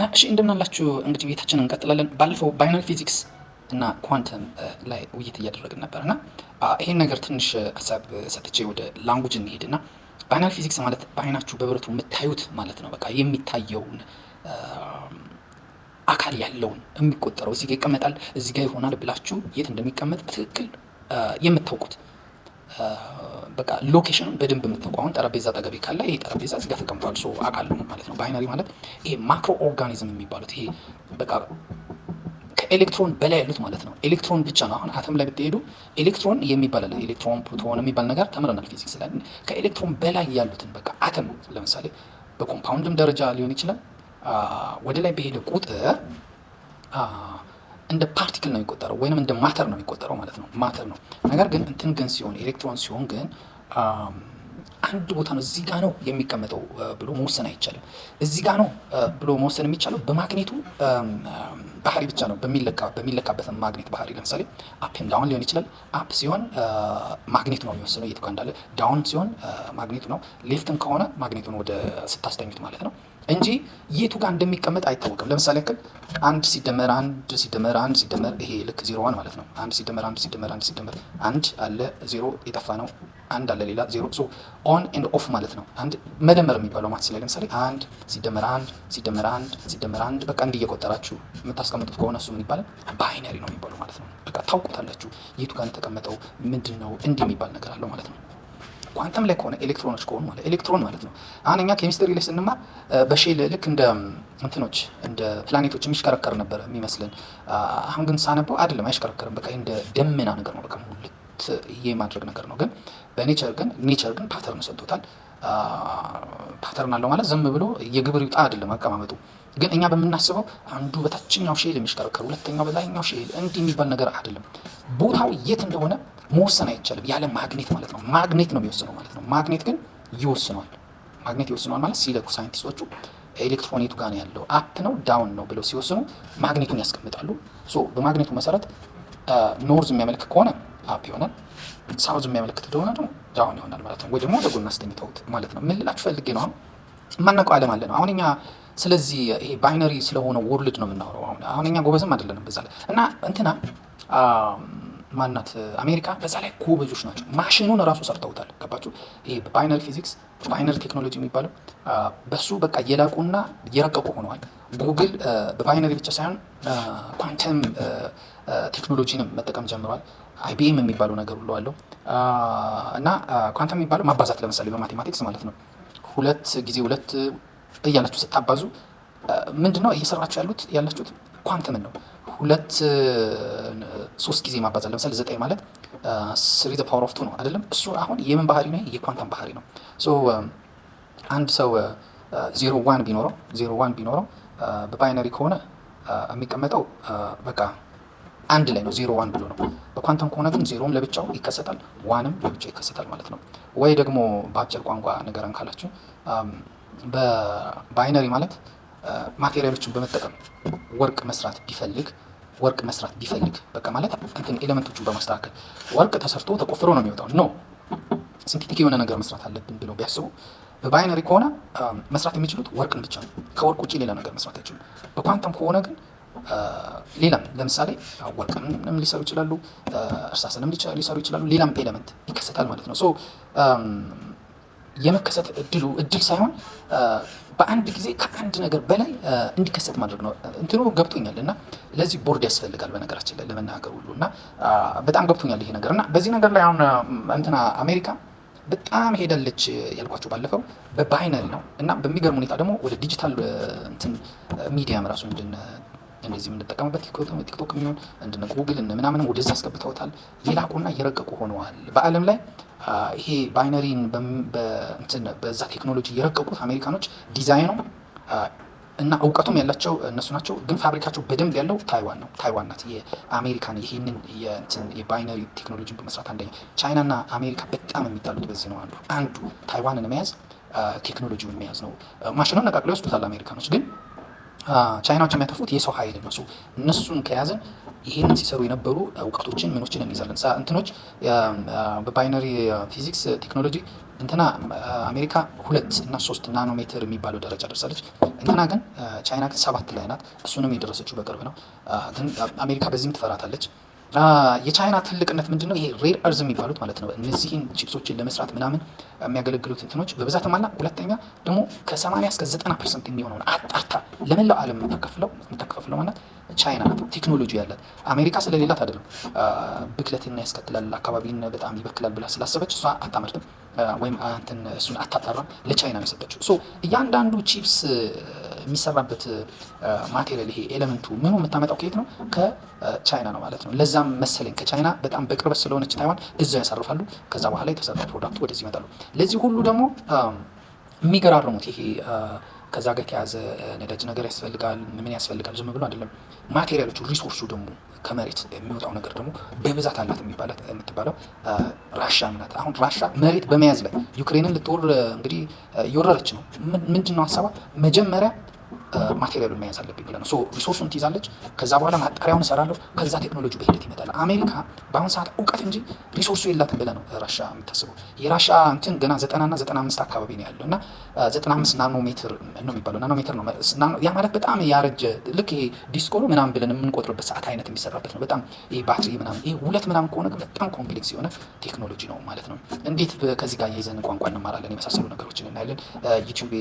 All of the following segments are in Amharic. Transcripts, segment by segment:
እሺ እንደምናላችሁ እንግዲህ ቤታችንን እንቀጥላለን። ባለፈው ባይናሪ ፊዚክስ እና ኳንተም ላይ ውይይት እያደረግን ነበር እና ይሄን ነገር ትንሽ ሀሳብ ሰጥቼ ወደ ላንጉጅ እንሄድና ባይናሪ ፊዚክስ ማለት በአይናችሁ በብረቱ የምታዩት ማለት ነው። በቃ የሚታየውን አካል ያለውን የሚቆጠረው እዚህ ጋ ይቀመጣል እዚህ ጋ ይሆናል ብላችሁ የት እንደሚቀመጥ በትክክል የምታውቁት በቃ ሎኬሽኑን በደንብ የምታውቁ አሁን ጠረጴዛ አጠገቤ ካለ ይሄ ጠረጴዛ እዚህ ጋር ተቀምጧል ሶ አውቃለሁ ማለት ነው። ባይናሪ ማለት ይሄ ማክሮ ኦርጋኒዝም የሚባሉት ይሄ በቃ ከኤሌክትሮን በላይ ያሉት ማለት ነው። ኤሌክትሮን ብቻ ነው። አሁን አተም ላይ ብትሄዱ ኤሌክትሮን የሚባል አለ። ኤሌክትሮን ፕሮቶን የሚባል ነገር ተምረናል ፊዚክስ ላይ። ከኤሌክትሮን በላይ ያሉትን በቃ አተም ለምሳሌ በኮምፓውንድም ደረጃ ሊሆን ይችላል ወደ ላይ በሄደ ቁጥር እንደ ፓርቲክል ነው የሚቆጠረው ወይንም እንደ ማተር ነው የሚቆጠረው ማለት ነው። ማተር ነው። ነገር ግን እንትን ግን ሲሆን ኤሌክትሮን ሲሆን ግን አንድ ቦታ ነው እዚህ ጋር ነው የሚቀመጠው ብሎ መወሰን አይቻልም። እዚህ ጋር ነው ብሎ መወሰን የሚቻለው በማግኔቱ ባህሪ ብቻ ነው። በሚለካበት ማግኔት ባህሪ ለምሳሌ አፕም ዳውን ሊሆን ይችላል። አፕ ሲሆን ማግኔቱ ነው የሚወስነው የቱ ጋር እንዳለ፣ ዳውን ሲሆን ማግኔቱ ነው፣ ሌፍትም ከሆነ ማግኔቱን ወደ ስታስተኙት ማለት ነው እንጂ የቱ ጋር እንደሚቀመጥ አይታወቅም። ለምሳሌ ያክል አንድ ሲደመር ይሄ ልክ 0 ማለት ነው። አንድ ሲደመር አንድ አለ 0 የጠፋ ነው። አንድ አለ ሌላ 0 ሶ ኦን ኤንድ ኦፍ ማለት ነው። አንድ መደመር የሚባለው ማለት ላይ ለምሳሌ አንድ ሲደመር አንድ በቃ እንዲህ እየቆጠራችሁ የምታስቀምጡት ከሆነ እሱ ምን ይባላል? ባይነሪ ነው የሚባለው ማለት ነው። በቃ ታውቁታላችሁ የቱ ጋር የተቀመጠው ምንድነው እንዲህ የሚባል ነገር አለው ማለት ነው። ኳንተም ላይ ከሆነ ኤሌክትሮኖች ከሆኑ ማለት ኤሌክትሮን ማለት ነው። አሁን እኛ ኬሚስትሪ ላይ ስንማር በሼል ልክ እንደ እንትኖች እንደ ፕላኔቶች የሚሽከረከር ነበር የሚመስልን። አሁን ግን ሳነበው አይደለም፣ አይሽከረከርም። በቃ እንደ ደመና ነገር ነው። በቃ ሙልት የማድረግ ነገር ነው። ግን በኔቸር ግን ፓተርን ሰጥቶታል። ፓተርን አለው ማለት ዝም ብሎ የግብር ይውጣ አይደለም አቀማመጡ። ግን እኛ በምናስበው አንዱ በታችኛው ሼል የሚሽከረከር ሁለተኛው በላይኛው ሼል እንዲህ የሚባል ነገር አይደለም። ቦታው የት እንደሆነ መወሰን አይቻልም ያለ ማግኔት ማለት ነው። ማግኔት ነው የሚወስነው ማለት ነው። ማግኔት ግን ይወስነዋል። ማግኔት ይወስነዋል ማለት ሲለኩ ሳይንቲስቶቹ ኤሌክትሮን የቱ ጋር ነው ያለው አፕ ነው ዳውን ነው ብለው ሲወስኑ ማግኔቱን ያስቀምጣሉ። ሶ በማግኔቱ መሰረት ኖርዝ የሚያመልክ ከሆነ አፕ ይሆናል፣ ሳውዝ የሚያመለክት ከሆነ ደግሞ ዳውን ይሆናል ማለት ነው። ወይ ደግሞ ወደ ጎን አስተኝተውት ማለት ነው። ምን ልላችሁ ፈልጌ ነው፣ አሁን የማናውቀው ዓለም አለ ነው። አሁን እኛ ስለዚህ ይሄ ባይነሪ ስለሆነ ወርልድ ነው የምናወራው። አሁን እኛ ጎበዝም አይደለንም በዛ ላይ እና እንትና ማናት አሜሪካ በዛ ላይ ጎበዞች ናቸው። ማሽኑን እራሱ ሰርተውታል። ገባችሁ? ይሄ ባይነሪ ፊዚክስ ባይነሪ ቴክኖሎጂ የሚባለው በሱ በቃ የላቁና የረቀቁ ሆነዋል። ጉግል በባይነሪ ብቻ ሳይሆን ኳንተም ቴክኖሎጂንም መጠቀም ጀምረዋል። አይቢኤም የሚባለው ነገር ሁሉ አለው እና ኳንተም የሚባለው ማባዛት ለምሳሌ በማቴማቲክስ ማለት ነው። 2 ጊዜ 2 እያላችሁ ስታባዙ ምንድነው እየሰራችሁ ያላችሁት? ኳንተምን ነው። 3 ጊዜ ማባዛት ለምሳሌ 9 ማለት 3 the power of 2 ነው አይደለም? እሱ አሁን የምን ባህሪ ነው? የኳንተም ባህሪ ነው። ሶ አንድ ሰው 0 1 ቢኖረው በባይነሪ ከሆነ የሚቀመጠው በቃ አንድ ላይ ነው። 0 1 ብሎ ነው። በኳንተም ከሆነ ግን 0ም ለብቻው ይከሰታል፣ 1ም ለብቻው ይከሰታል ማለት ነው። ወይ ደግሞ በአጭር ቋንቋ ነገርን ካላችሁ በባይነሪ ማለት ማቴሪያሎችን በመጠቀም ወርቅ መስራት ቢፈልግ በቃ ማለት እንትን ኤሌመንቶቹን በማስተካከል ወርቅ ተሰርቶ ተቆፍሮ ነው የሚወጣው። ኖ ሲንቴቲክ የሆነ ነገር መስራት አለብን ብለው ቢያስቡ በባይነሪ ከሆነ መስራት የሚችሉት ወርቅን ብቻ ነው። ከወርቅ ውጭ ሌላ ነገር መስራት አይችሉም። በኳንተም ከሆነ ግን ሌላም ለምሳሌ ወርቅንም ሊሰሩ ይችላሉ፣ እርሳስንም ሊሰሩ ይችላሉ። ሌላም ኤሌመንት ይከሰታል ማለት ነው። ሶ የመከሰት እድል ሳይሆን በአንድ ጊዜ ከአንድ ነገር በላይ እንዲከሰት ማድረግ ነው። እንትኑ ገብቶኛል እና ለዚህ ቦርድ ያስፈልጋል በነገራችን ላይ ለመናገር ሁሉ እና በጣም ገብቶኛል ይሄ ነገር እና በዚህ ነገር ላይ አሁን እንትና አሜሪካ በጣም ሄዳለች ያልኳቸው ባለፈው በባይነሪ ነው እና በሚገርም ሁኔታ ደግሞ ወደ ዲጂታል እንትን ሚዲያም ራሱ እንደዚህ የምንጠቀምበት ቲክቶክ የሚሆን እንደነ ጉግል ምናምን ወደዛ አስገብተውታል። የላቁና የረቀቁ ሆነዋል በዓለም ላይ። ይሄ ባይነሪን በዛ ቴክኖሎጂ የረቀቁት አሜሪካኖች ዲዛይኑ እና እውቀቱም ያላቸው እነሱ ናቸው። ግን ፋብሪካቸው በደንብ ያለው ታይዋን ናት። የአሜሪካን ይሄንን የባይነሪ ቴክኖሎጂን በመስራት አንደኛ ቻይናና አሜሪካ በጣም የሚጣሉት በዚህ ነው። አንዱ ታይዋንን መያዝ ቴክኖሎጂውን መያዝ ነው። ማሽኑን ነቃቅለው ይወስዱታል አሜሪካኖች። ግን ቻይናዎች የሚያተርፉት የሰው ኃይል ነው። እነሱን ከያዝን ይሄንን ሲሰሩ የነበሩ እውቀቶችን ምኖችን እንይዛለን። እንትኖች በባይነሪ ፊዚክስ ቴክኖሎጂ እንትና አሜሪካ 2 እና 3 ናኖሜትር የሚባለው ደረጃ ደርሳለች። እንትና ግን ቻይና ግን 7 ላይ ናት። እሱንም የደረሰችው በቅርብ ነው። ግን አሜሪካ በዚህም ትፈራታለች። የቻይና ትልቅነት ምንድን ነው? ይሄ ሬር እርዝ የሚባሉት ማለት ነው። እነዚህን ቺፕሶችን ለመስራት ምናምን የሚያገለግሉት እንትኖች በብዛት አላ። ሁለተኛ ደግሞ ከ80 እስከ 90% የሚሆነውን አጣርታ ለመላው ዓለም የምታከፋፍለው ማለት ቻይና ናት። ቴክኖሎጂ ያላት አሜሪካ ስለሌላት አይደለም። ብክለትን ያስከትላል፣ አካባቢን በጣም ይበክላል ብላ ስላሰበች እሷ አታመርትም ወይም እሱን አታጣራም። ለቻይና ነው የሰጠችው። ሶ እያንዳንዱ ቺፕስ የሚሰራበት ማቴሪያል ይሄ ኤሌመንቱ ምኑ የምታመጣው ከየት ነው? ከቻይና ነው ማለት ነው። ለዛም መሰለኝ ከቻይና በጣም በቅርበት ስለሆነች ታይዋን እዛው ያሳርፋሉ። ከዛ በኋላ የተሰራ ፕሮዳክቱ ወደዚህ ይመጣሉ። ለዚህ ሁሉ ደግሞ የሚገራርሙት ይሄ ከዛ ጋር የተያዘ ነዳጅ ነገር ያስፈልጋል። ምን ያስፈልጋል? ዝም ብሎ አይደለም። ማቴሪያሎቹ ሪሶርሱ ደግሞ ከመሬት የሚወጣው ነገር ደግሞ በብዛት አላት የምትባለው ራሻ ናት። አሁን ራሻ መሬት በመያዝ ላይ ዩክሬንን ልትወር እንግዲህ እየወረረች ነው። ምንድን ነው ሀሳባ? መጀመሪያ ማቴሪያሉን መያዝ አለብኝ ብለህ ነው። ሪሶርሱን ትይዛለች። ከዛ በኋላ ማጣሪያውን እሰራለሁ። ከዛ ቴክኖሎጂ በሂደት ይመጣል። አሜሪካ በአሁን ሰዓት እውቀት እንጂ ሪሶርሱ የላትም ብለህ ነው ራሻ የምታስበው። የራሻ እንትን ገና 90 እና 95 አካባቢ ነው ያለው እና 95 ናኖሜትር ነው የሚባለው። ናኖሜትር ነው ያ ማለት በጣም ያረጀ ልክ ይሄ ዲስኮ ምናምን ብለን የምንቆጥርበት ሰዓት አይነት የሚሰራበት ነው። በጣም ይሄ ባትሪ ምናምን ይሄ 2 ምናምን ከሆነ በጣም ኮምፕሌክስ የሆነ ቴክኖሎጂ ነው ማለት ነው። እንዴት ከዚህ ጋር እየይዘን ቋንቋ እንማራለን የመሳሰሉ ነገሮችን እናያለን። ዩቲዩብ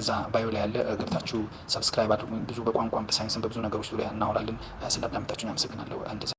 እዛ ባዮ ላይ ያለ ገብታችሁ ሰብስክራይብ አድርጉኝ። ብዙ በቋንቋም በሳይንስም በብዙ ነገሮች ዙሪያ እናወራለን። ስላዳመጣችሁኝ አመሰግናለሁ።